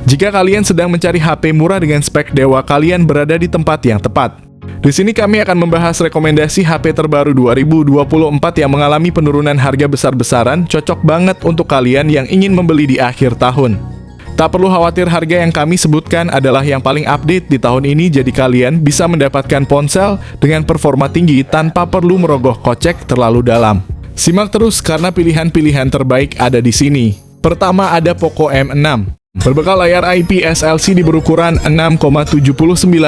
Jika kalian sedang mencari HP murah dengan spek dewa, kalian berada di tempat yang tepat. Di sini kami akan membahas rekomendasi HP terbaru 2024 yang mengalami penurunan harga besar-besaran, cocok banget untuk kalian yang ingin membeli di akhir tahun. Tak perlu khawatir, harga yang kami sebutkan adalah yang paling update di tahun ini, jadi kalian bisa mendapatkan ponsel dengan performa tinggi tanpa perlu merogoh kocek terlalu dalam. Simak terus karena pilihan-pilihan terbaik ada di sini. Pertama ada Poco M6. Berbekal layar IPS LCD berukuran 6,79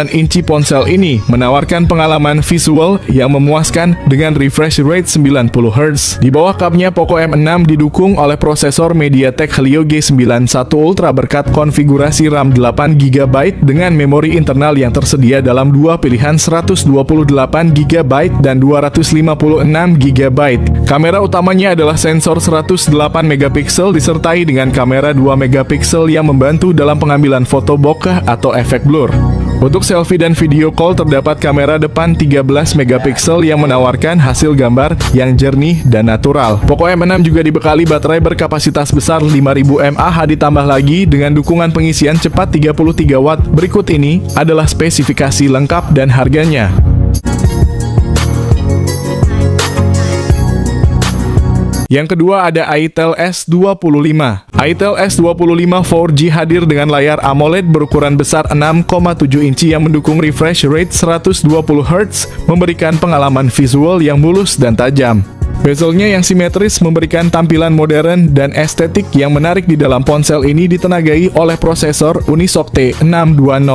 inci, ponsel ini menawarkan pengalaman visual yang memuaskan dengan refresh rate 90 Hz. Di bawah cupnya, Poco M6 didukung oleh prosesor MediaTek Helio G91 Ultra berkat konfigurasi RAM 8GB dengan memori internal yang tersedia dalam dua pilihan 128GB dan 256GB. Kamera utamanya adalah sensor 108MP disertai dengan kamera 2MP yang membantu dalam pengambilan foto bokeh atau efek blur. Untuk selfie dan video call terdapat kamera depan 13MP yang menawarkan hasil gambar yang jernih dan natural. Poco M6 juga dibekali baterai berkapasitas besar 5000 mAh ditambah lagi dengan dukungan pengisian cepat 33 Watt. Berikut ini adalah spesifikasi lengkap dan harganya. Yang kedua ada Itel S25. Itel S25 4G hadir dengan layar AMOLED berukuran besar 6,7 inci yang mendukung refresh rate 120 Hz, memberikan pengalaman visual yang mulus dan tajam. Bezelnya yang simetris memberikan tampilan modern dan estetik yang menarik. Di dalam ponsel ini ditenagai oleh prosesor Unisoc T620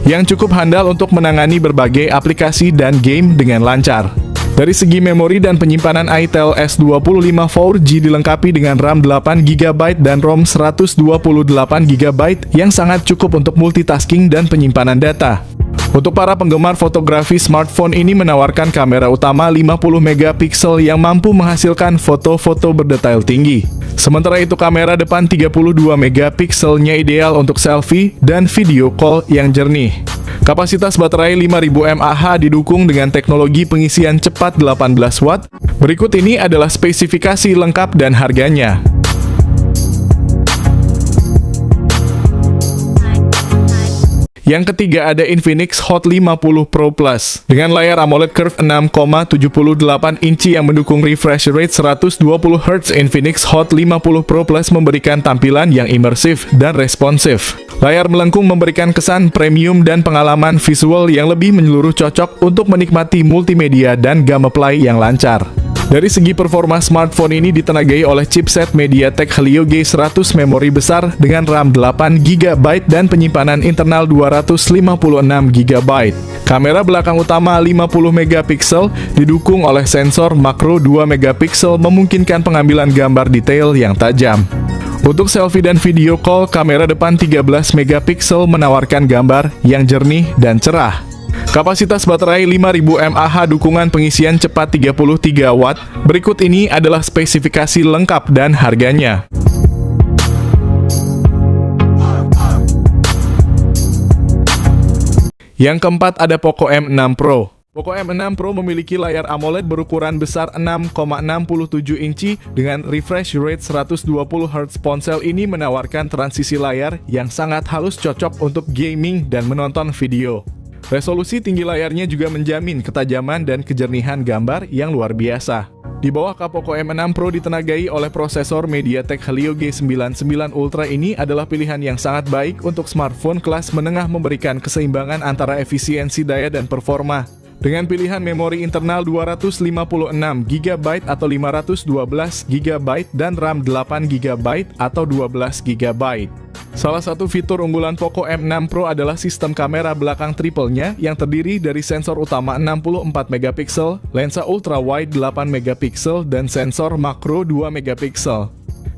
yang cukup handal untuk menangani berbagai aplikasi dan game dengan lancar. Dari segi memori dan penyimpanan, Itel S25 4G dilengkapi dengan RAM 8GB dan ROM 128GB yang sangat cukup untuk multitasking dan penyimpanan data. Untuk para penggemar fotografi, smartphone ini menawarkan kamera utama 50MP yang mampu menghasilkan foto-foto berdetail tinggi. Sementara itu kamera depan 32MP-nya ideal untuk selfie dan video call yang jernih. Kapasitas baterai 5000 mAh didukung dengan teknologi pengisian cepat 18 Watt. Berikut ini adalah spesifikasi lengkap dan harganya. Yang ketiga ada Infinix Hot 50 Pro Plus. Dengan layar AMOLED Curve 6,78 inci yang mendukung refresh rate 120 Hz, Infinix Hot 50 Pro Plus memberikan tampilan yang imersif dan responsif. Layar melengkung memberikan kesan premium dan pengalaman visual yang lebih menyeluruh, cocok untuk menikmati multimedia dan gameplay yang lancar. Dari segi performa, smartphone ini ditenagai oleh chipset MediaTek Helio G100, memori besar dengan RAM 8GB dan penyimpanan internal 256GB. Kamera belakang utama 50MP didukung oleh sensor makro 2MP memungkinkan pengambilan gambar detail yang tajam. Untuk selfie dan video call, kamera depan 13MP menawarkan gambar yang jernih dan cerah. Kapasitas baterai 5000 mAh, dukungan pengisian cepat 33 Watt. Berikut ini adalah spesifikasi lengkap dan harganya. Yang keempat ada Poco M6 Pro. Poco M6 Pro memiliki layar AMOLED berukuran besar 6,67 inci dengan refresh rate 120 Hz. Ponsel ini menawarkan transisi layar yang sangat halus, cocok untuk gaming dan menonton video. Resolusi tinggi layarnya juga menjamin ketajaman dan kejernihan gambar yang luar biasa. Di bawah kap Poco M6 Pro ditenagai oleh prosesor MediaTek Helio G91 Ultra. Ini adalah pilihan yang sangat baik untuk smartphone kelas menengah, memberikan keseimbangan antara efisiensi daya dan performa. Dengan pilihan memori internal 256GB atau 512GB dan RAM 8GB atau 12GB. Salah satu fitur unggulan Poco M6 Pro adalah sistem kamera belakang triple-nya yang terdiri dari sensor utama 64MP, lensa ultra wide 8MP, dan sensor makro 2MP.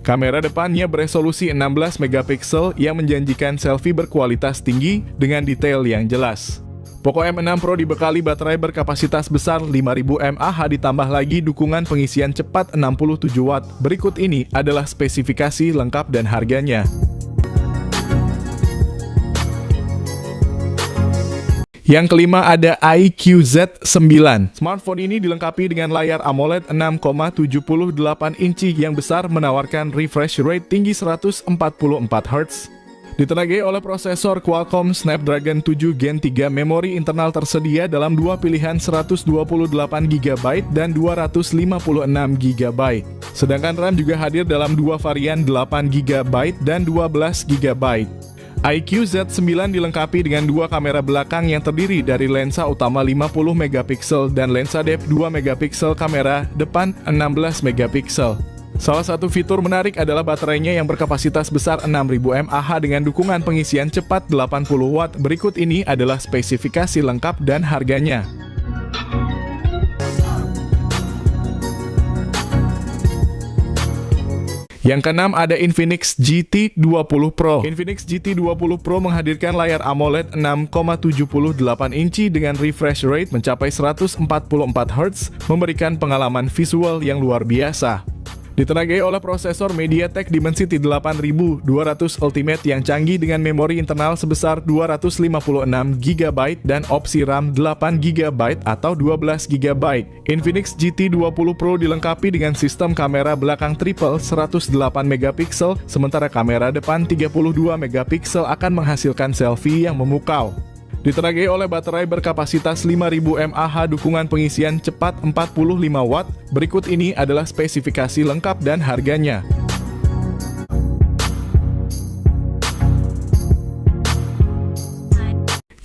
Kamera depannya beresolusi 16MP yang menjanjikan selfie berkualitas tinggi dengan detail yang jelas. Poco M6 Pro dibekali baterai berkapasitas besar 5000 mAh ditambah lagi dukungan pengisian cepat 67 Watt. Berikut ini adalah spesifikasi lengkap dan harganya. Yang kelima ada iQZ9. Smartphone ini dilengkapi dengan layar AMOLED 6,78 inci yang besar, menawarkan refresh rate tinggi 144 Hz. Ditenagai oleh prosesor Qualcomm Snapdragon 7 Gen 3, memori internal tersedia dalam dua pilihan 128GB dan 256GB. Sedangkan RAM juga hadir dalam dua varian 8GB dan 12GB. iQOO Z9 dilengkapi dengan dua kamera belakang yang terdiri dari lensa utama 50MP dan lensa depth 2MP, kamera depan 16MP. Salah satu fitur menarik adalah baterainya yang berkapasitas besar 6000 mAh dengan dukungan pengisian cepat 80 Watt. Berikut ini adalah spesifikasi lengkap dan harganya. Yang keenam ada Infinix GT 20 Pro. Infinix GT 20 Pro menghadirkan layar AMOLED 6,78 inci dengan refresh rate mencapai 144 Hz, memberikan pengalaman visual yang luar biasa. Ditenagai oleh prosesor MediaTek Dimensity 8200 Ultimate yang canggih dengan memori internal sebesar 256GB dan opsi RAM 8GB atau 12GB. Infinix GT 20 Pro dilengkapi dengan sistem kamera belakang triple 108MP, sementara kamera depan 32MP akan menghasilkan selfie yang memukau. Ditenagai oleh baterai berkapasitas 5000 mAh, dukungan pengisian cepat 45 Watt. Berikut ini adalah spesifikasi lengkap dan harganya.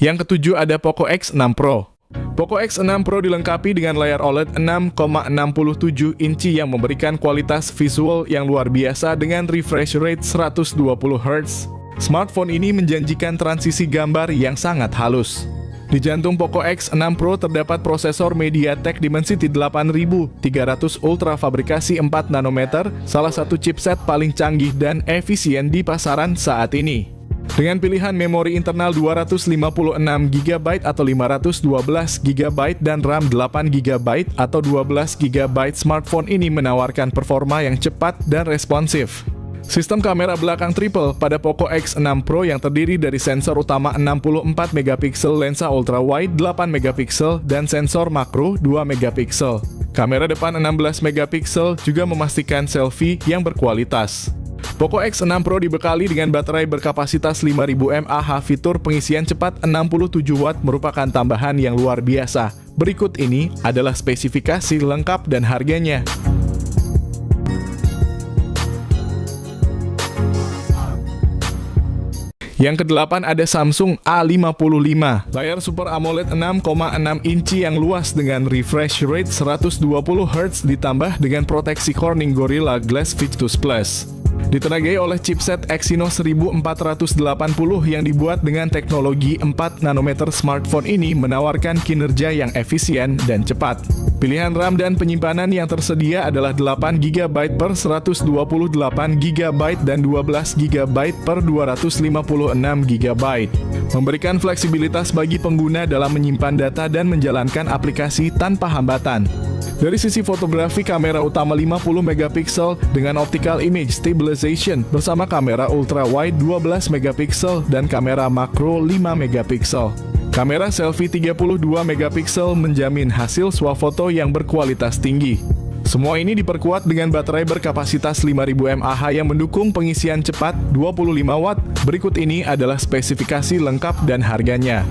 Yang ketujuh ada Poco X6 Pro. Poco X6 Pro dilengkapi dengan layar OLED 6,67 inci yang memberikan kualitas visual yang luar biasa dengan refresh rate 120 Hz. Smartphone ini menjanjikan transisi gambar yang sangat halus. Di jantung Poco X6 Pro terdapat prosesor MediaTek Dimensity 8300 Ultra fabrikasi 4 nanometer, salah satu chipset paling canggih dan efisien di pasaran saat ini. Dengan pilihan memori internal 256GB atau 512GB dan RAM 8GB atau 12GB, smartphone ini menawarkan performa yang cepat dan responsif. Sistem kamera belakang triple pada Poco X6 Pro yang terdiri dari sensor utama 64MP, lensa ultrawide 8MP, dan sensor makro 2MP. Kamera depan 16MP juga memastikan selfie yang berkualitas. Poco X6 Pro dibekali dengan baterai berkapasitas 5000 mAh. Fitur pengisian cepat 67 Watt merupakan tambahan yang luar biasa. Berikut ini adalah spesifikasi lengkap dan harganya. Yang kedelapan ada Samsung A55. Layar Super AMOLED 6,6 inci yang luas dengan refresh rate 120 Hz ditambah dengan proteksi Corning Gorilla Glass Victus Plus. Ditenagai oleh chipset Exynos 1480 yang dibuat dengan teknologi 4 nanometer, smartphone ini menawarkan kinerja yang efisien dan cepat. Pilihan RAM dan penyimpanan yang tersedia adalah 8GB per 128GB dan 12GB per 256GB, memberikan fleksibilitas bagi pengguna dalam menyimpan data dan menjalankan aplikasi tanpa hambatan. Dari sisi fotografi, kamera utama 50MP dengan optical image stabilization bersama kamera ultra wide 12MP dan kamera makro 5MP. Kamera selfie 32MP menjamin hasil swafoto yang berkualitas tinggi. Semua ini diperkuat dengan baterai berkapasitas 5000 mAh yang mendukung pengisian cepat 25 Watt. Berikut ini adalah spesifikasi lengkap dan harganya.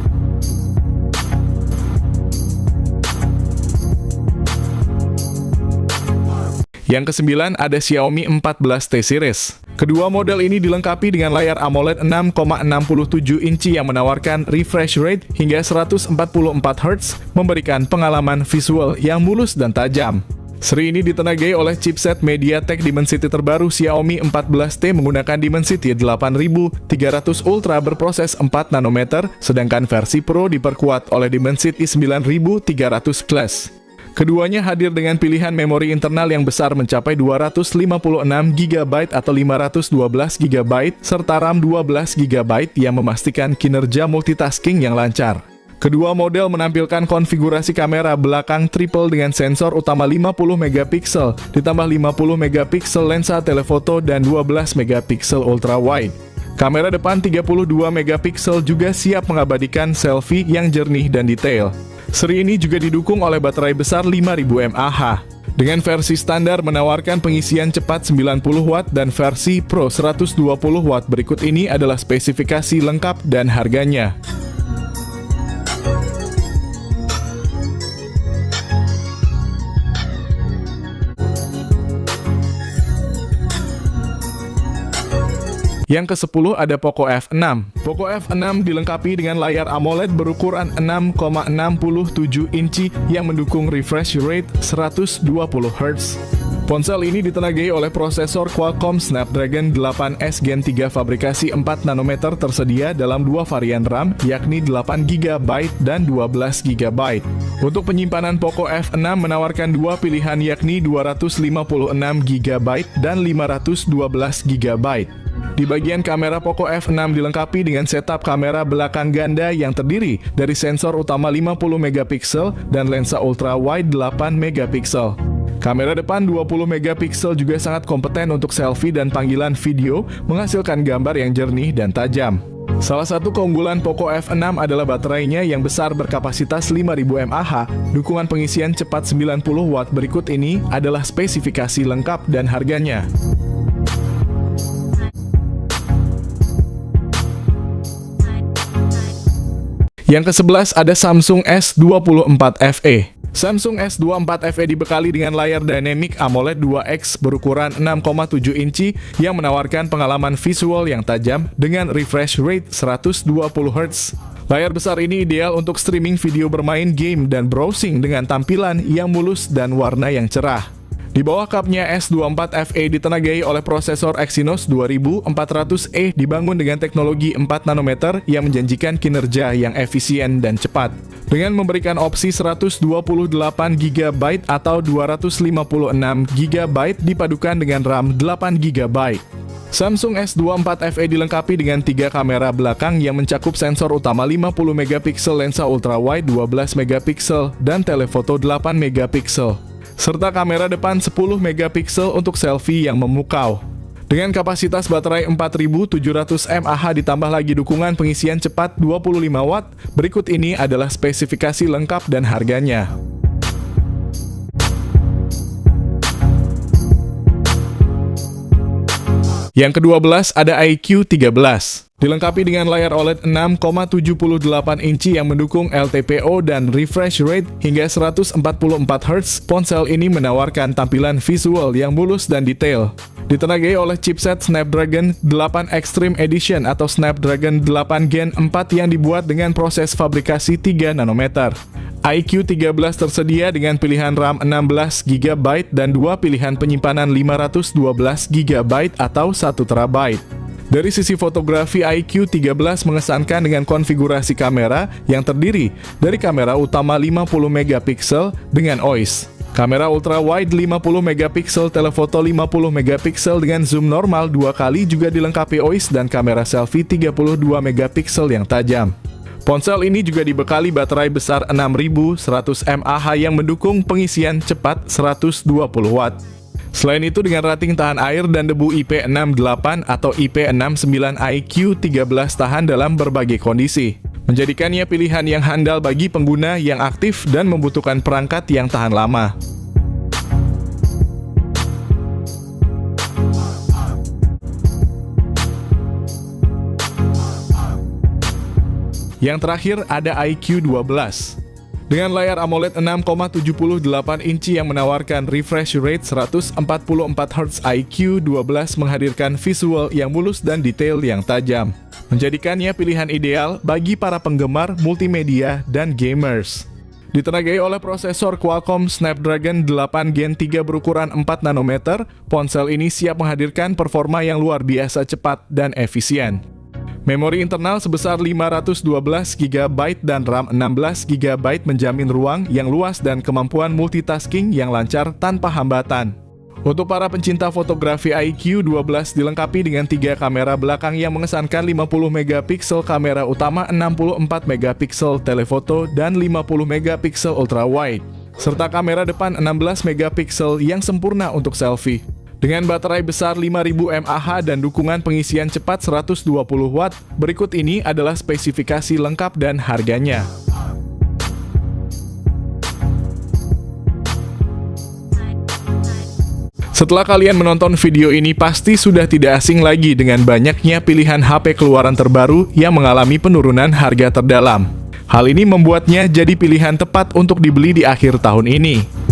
Yang kesembilan ada Xiaomi 14T Series. Kedua model ini dilengkapi dengan layar AMOLED 6,67 inci yang menawarkan refresh rate hingga 144 Hz, memberikan pengalaman visual yang mulus dan tajam. Seri ini ditenagai oleh chipset MediaTek Dimensity terbaru. Xiaomi 14T menggunakan Dimensity 8300 Ultra berproses 4 nanometer, sedangkan versi Pro diperkuat oleh Dimensity 9300 Plus. Keduanya hadir dengan pilihan memori internal yang besar mencapai 256GB atau 512GB, serta RAM 12GB yang memastikan kinerja multitasking yang lancar. Kedua model menampilkan konfigurasi kamera belakang triple dengan sensor utama 50MP, ditambah 50MP lensa telefoto dan 12MP ultra wide. Kamera depan 32MP juga siap mengabadikan selfie yang jernih dan detail. Seri ini juga didukung oleh baterai besar 5000 mAh. Dengan versi standar menawarkan pengisian cepat 90 Watt dan versi Pro 120 Watt. Berikut ini adalah spesifikasi lengkap dan harganya. Yang ke-10 ada Poco F6. Poco F6 dilengkapi dengan layar AMOLED berukuran 6,67 inci yang mendukung refresh rate 120 Hz. Ponsel ini ditenagai oleh prosesor Qualcomm Snapdragon 8S Gen 3 fabrikasi 4 nanometer tersedia dalam dua varian RAM, yakni 8GB dan 12GB. Untuk penyimpanan Poco F6 menawarkan dua pilihan yakni 256GB dan 512GB. Di bagian kamera, Poco F6 dilengkapi dengan setup kamera belakang ganda yang terdiri dari sensor utama 50 megapiksel dan lensa ultra wide 8 megapiksel. Kamera depan 20 megapiksel juga sangat kompeten untuk selfie dan panggilan video, menghasilkan gambar yang jernih dan tajam. Salah satu keunggulan Poco F6 adalah baterainya yang besar berkapasitas 5000 mAh, dukungan pengisian cepat 90 Watt. Berikut ini adalah spesifikasi lengkap dan harganya. Yang ke-11 ada Samsung S24 FE. Samsung S24 FE dibekali dengan layar Dynamic AMOLED 2X berukuran 6,7 inci yang menawarkan pengalaman visual yang tajam dengan refresh rate 120 Hz. Layar besar ini ideal untuk streaming video, bermain game, dan browsing dengan tampilan yang mulus dan warna yang cerah. Di bawah kapnya, S24 FE ditenagai oleh prosesor Exynos 2400E dibangun dengan teknologi 4 nanometer yang menjanjikan kinerja yang efisien dan cepat. Dengan memberikan opsi 128GB atau 256GB dipadukan dengan RAM 8GB. Samsung S24 FE dilengkapi dengan 3 kamera belakang yang mencakup sensor utama 50 megapiksel, lensa ultrawide 12 megapiksel, dan telefoto 8 megapiksel. Serta kamera depan 10 megapiksel untuk selfie yang memukau. Dengan kapasitas baterai 4700 mAh ditambah lagi dukungan pengisian cepat 25 Watt, berikut ini adalah spesifikasi lengkap dan harganya. Yang ke-12 ada iQOO 13. Dilengkapi dengan layar OLED 6,78 inci yang mendukung LTPO dan refresh rate hingga 144 Hz, ponsel ini menawarkan tampilan visual yang mulus dan detail. Ditenagai oleh chipset Snapdragon 8 Extreme Edition atau Snapdragon 8 Gen 4 yang dibuat dengan proses fabrikasi 3 nanometer. iQOO 13 tersedia dengan pilihan RAM 16GB dan dua pilihan penyimpanan 512GB atau 1TB. Dari sisi fotografi, iQOO 13 mengesankan dengan konfigurasi kamera yang terdiri dari kamera utama 50 megapiksel dengan OIS, kamera ultra wide 50 megapiksel, telefoto 50 megapiksel dengan zoom normal 2 kali, juga dilengkapi OIS dan kamera selfie 32 megapiksel yang tajam. Ponsel ini juga dibekali baterai besar 6100 mAh yang mendukung pengisian cepat 120 Watt. Selain itu, dengan rating tahan air dan debu IP68 atau IP69, iQOO 13 tahan dalam berbagai kondisi, menjadikannya pilihan yang handal bagi pengguna yang aktif dan membutuhkan perangkat yang tahan lama. Yang terakhir ada iQOO 12. Dengan layar AMOLED 6,78 inci yang menawarkan refresh rate 144 Hz, iQOO 12 menghadirkan visual yang mulus dan detail yang tajam, menjadikannya pilihan ideal bagi para penggemar multimedia dan gamers. Ditenagai oleh prosesor Qualcomm Snapdragon 8 Gen 3 berukuran 4 nanometer, ponsel ini siap menghadirkan performa yang luar biasa cepat dan efisien. Memori internal sebesar 512GB dan RAM 16GB menjamin ruang yang luas dan kemampuan multitasking yang lancar tanpa hambatan. Untuk para pencinta fotografi, iQOO 12 dilengkapi dengan 3 kamera belakang yang mengesankan 50 megapiksel, kamera utama 64 megapiksel, telefoto, dan 50 megapiksel ultrawide, serta kamera depan 16 megapiksel yang sempurna untuk selfie. Dengan baterai besar 5000 mAh dan dukungan pengisian cepat 120 Watt, berikut ini adalah spesifikasi lengkap dan harganya. Setelah kalian menonton video ini, pasti sudah tidak asing lagi dengan banyaknya pilihan HP keluaran terbaru yang mengalami penurunan harga terdalam. Hal ini membuatnya jadi pilihan tepat untuk dibeli di akhir tahun ini.